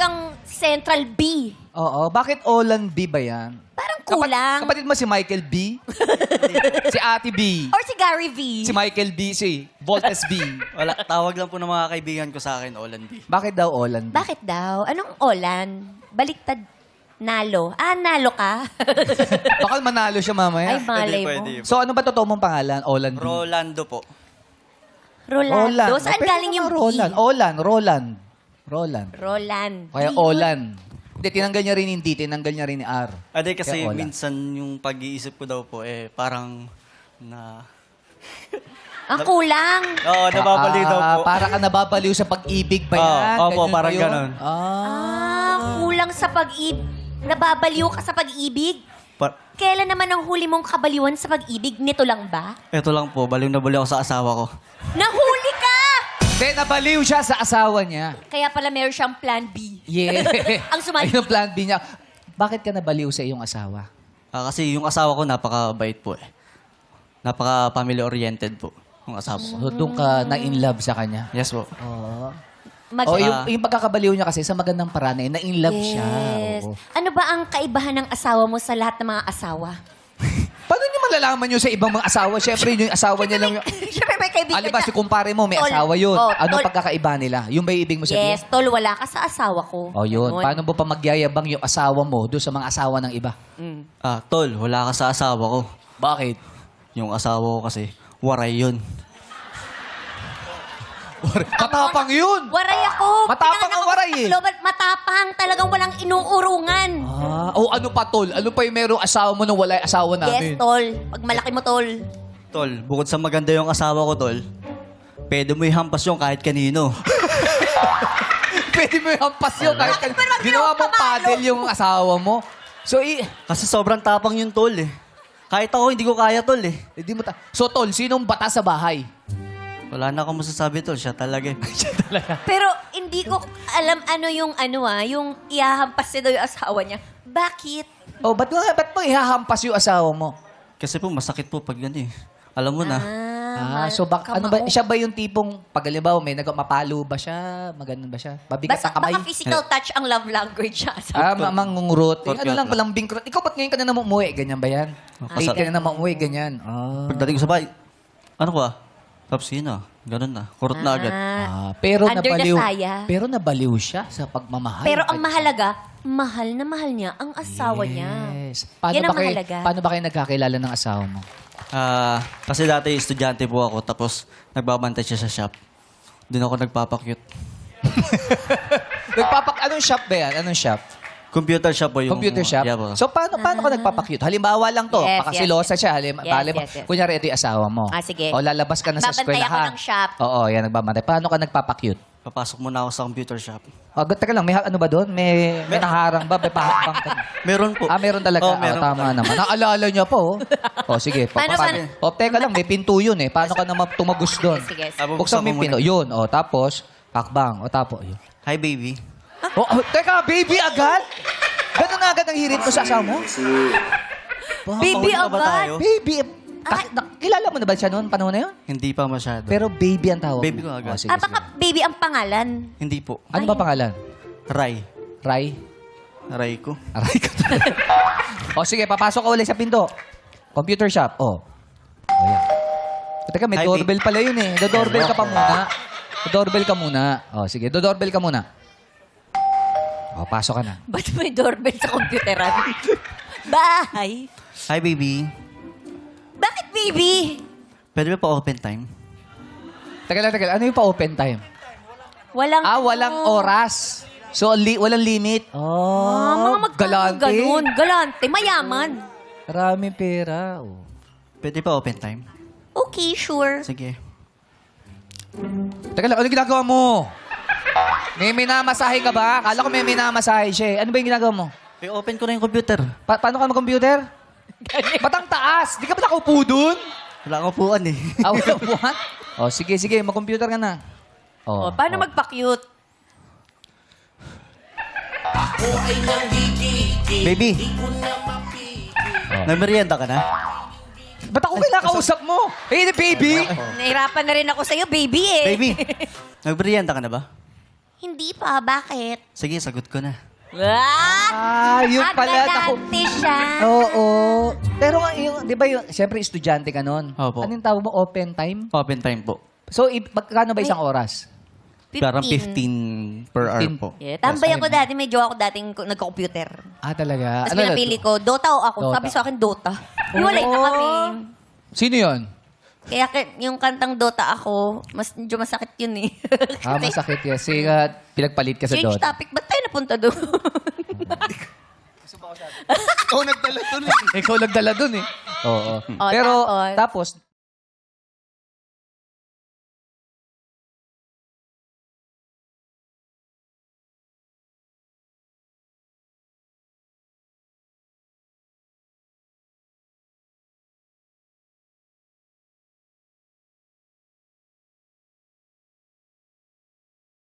talagang Central B. Oo. Bakit Olan B ba yan? Parang kulang. Kapatid mo si Michael B? Si Ate B? Or si Gary V. Si Michael B? Si Voltes B? Wala, tawag lang po ng mga kaibigan ko sa akin, Olan B. Bakit daw Olan B? Bakit daw? Anong Olan? Baliktad. Nalo. Ah, nalo ka? Baka manalo siya mamaya. Ay, malay mo. Pwede. So ano ba totoo mong pangalan? Olan B? Rolando po. Rolando. Saan Pwede galing yung naman B? Roland. Roland. Kaya Olan. Hindi, tinanggal niya rin yung D, tinanggal niya rin yung R. Ade kasi Kaya Olan. minsan yung pag-iisip ko daw po, parang na... Ang kulang. Oo, nababaliw daw po. Para ka nababaliw sa pag-ibig ba yan? Opo, Ganyan ba parang yun? ganon. Kulang sa pag-ibig. Nababaliw ka sa pag-ibig? Kailan naman ang huli mong kabaliwan sa pag-ibig? Nito lang ba? Ito lang po, baliw na baliw ako sa asawa ko. Nahuli ka! Hindi, nabaliw siya sa asawa niya. Kaya pala meron siyang plan B. Yeah. Ang sumali. Ayun ang plan B niya. Bakit ka nabaliw sa iyong asawa? Kasi yung asawa ko napaka-bait po eh. Napaka-family-oriented po, yung asawa ko. So, doon ka na-in love sa kanya? Yes po. Oo. Mag- O, yung pagkakabaliw niya kasi sa magandang paraan eh, na-in love siya. Yes. Oo. Ano ba ang kaibahan ng asawa mo sa lahat ng mga asawa? Paano niyo malalaman yun sa ibang mga asawa? Siyempre, yun yung asawa niya lang yung... Siyempre may kaibigan Alibas, siya. si kumpare mo, may Tol. asawa yun. Oh, Ano tol. pagkakaiba nila? Yung ba yung ibig mo sabihin? Yes, tol, wala ka sa asawa ko. O yun. Ganun. Paano mo pa magyayabang yung asawa mo doon sa mga asawa ng iba? Tol, wala ka sa asawa ko. Bakit? Yung asawa ko kasi, waray yun. Matapang yun! Waray ako. Matapang Pinanganak ang ako waray sa eh. Global, matapang. Talagang walang inuurungan. Ano pa, tol? Ano pa yung merong asawa mo nung wala yung asawa namin? Yes, tol. Pag malaki mo, tol. Tol, bukod sa maganda yung asawa ko, tol, pwede mo ihampas yung kahit kanino. Pwede mo yung hampas yun. Kahit Bakit ba naman ginawa mong pamalo? paddle yung asawa mo. So, Kasi sobrang tapang yung tol eh. Kahit ako, hindi ko kaya, tol eh. hindi mo so, tol, sinong bata sa bahay? Wala na akong masasabi, tol. Siya talaga eh. Pero hindi ko alam ano yung yung ihahampas niya daw yung asawa niya. Bakit? Oh, ba't mo ihahampas yung asawa mo? Kasi po, masakit po pag gano'n eh. Alam mo na. So ano ba, siya ba yung tipong, pag halimbawa, may mapalo ba siya? Maganon ba siya? Mabigat Basta, ang kamay? baka physical touch ang love language siya. Mangungurot. Forgot Ano lang, lang. palambing kurot. Ikaw ba't ngayon ka na naman umuwi? Ganyan ba yan? Late ka na naman umuwi, ganyan. Pagdating ko sa bahay, ano ko Tapos yun ganun na. Kurot na agad. Pero Under the nabaliw. saya. Pero nabaliw siya sa pagmamahal. Pero ang mahalaga, mahal na mahal niya ang asawa niya. Yes. Paano Yan ba ang kayo, mahalaga. paano ba kayo nagkakilala ng asawa mo? Kasi dati estudyante po ako, tapos nagbabantay siya sa shop. Doon ako nagpapakyut. Anong shop ba yan? Anong shop? Computer shop po yung... Computer shop? Yeah, po. So, paano ka nagpapakyut? Halimbawa lang to. Yes, Pakasilosa yes, siya. yes. Kunyari, ito yung asawa mo. Sige. O, lalabas ka na sa Babantay ako eskwelahan. ng shop. Oo, yan, nagbabantay. Paano ka nagpapakyut? Papasok muna ako sa computer shop. Teka lang, may ano ba doon? May naharang ba? May pahakbang ka? Meron po. Meron talaga. Oh, meron tama naman. Naalala niya po. Sige. Paano Teka lang, may pinto yun eh. Paano ka naman tumagos doon? Sige. Buksan mo yung pinto. Yun. Tapos, pakbang. Tapos, yun. Hi, baby. Teka, baby agad? Ganun na agad ang hirit mo sa asawa mo? Baby Paulit pa ba agad? tayo? Baby. Kilala mo na ba siya noon, panahon na yun? Hindi pa masyado. Pero baby ang tawag Baby mo. ko agad. Sige, Baka baby ang pangalan. Hindi po. Ano ba pangalan? Ray. Rai? Ray ko. Aray ka. Sige, papasok ka ulit sa pinto. Computer shop. Yan. Teka, may Hi, doorbell pala yun eh. Doorbell ka pa muna. Doorbell ka muna. Sige, doorbell ka muna. Pasok ka na. Ba't may doorbell sa computeran? Bye! Hi, baby. Bakit baby? Pwede ba pa open time? Teka lang. Ano yung pa-open time? Walang Walang oras. So, walang limit. mga magkano galante. ganun. Galante, mayaman. Marami pera. Pwede pa open time? Okay, sure. Sige. Teka lang, ano ginagawa mo? May minamasahe ka ba? Kala ko may minamasahe siya eh. Ano ba yung ginagawa mo? Open ko na yung computer. Paano ka mag-computer? Ba't ang taas? Di ka ba nakaupo dun? Wala akong upuan eh. Wala buwan? Sige. Mag-computer ka na. Paano magpa-cute? Baby. Nagmerienda ka na? Ba't ako kinakausap mo? Baby! Nahirapan na rin ako sa'yo, baby eh. Baby. Nagmerienda ka na ba? Hindi pa, bakit? Sige, sagot ko na. Yung pala. Agradante siya. Oo. Pero yung, di ba yung, siyempre estudyante ka nun. Opo. Anong tawag mo? Open time? Open time po. So, magkano ba isang oras? Parang 15 per hour 15. po. Yeah, tambayan Yes, ko dati, may jowa ko dating nagko-computer. Talaga? Tapos pinapili ko, Dota o ako. Dota. Sabi sa akin, Dota. Hiwalay na kami. Sino yun? Kaya yung kantang Dota ako, medyo masakit yun eh. Kasi Masakit yan. Sige, pinagpalit ka sa change Dota. topic, ba't tayo napunta doon? Ikaw nagdala dun eh. Oo. Oh, Pero, tapos? tapos,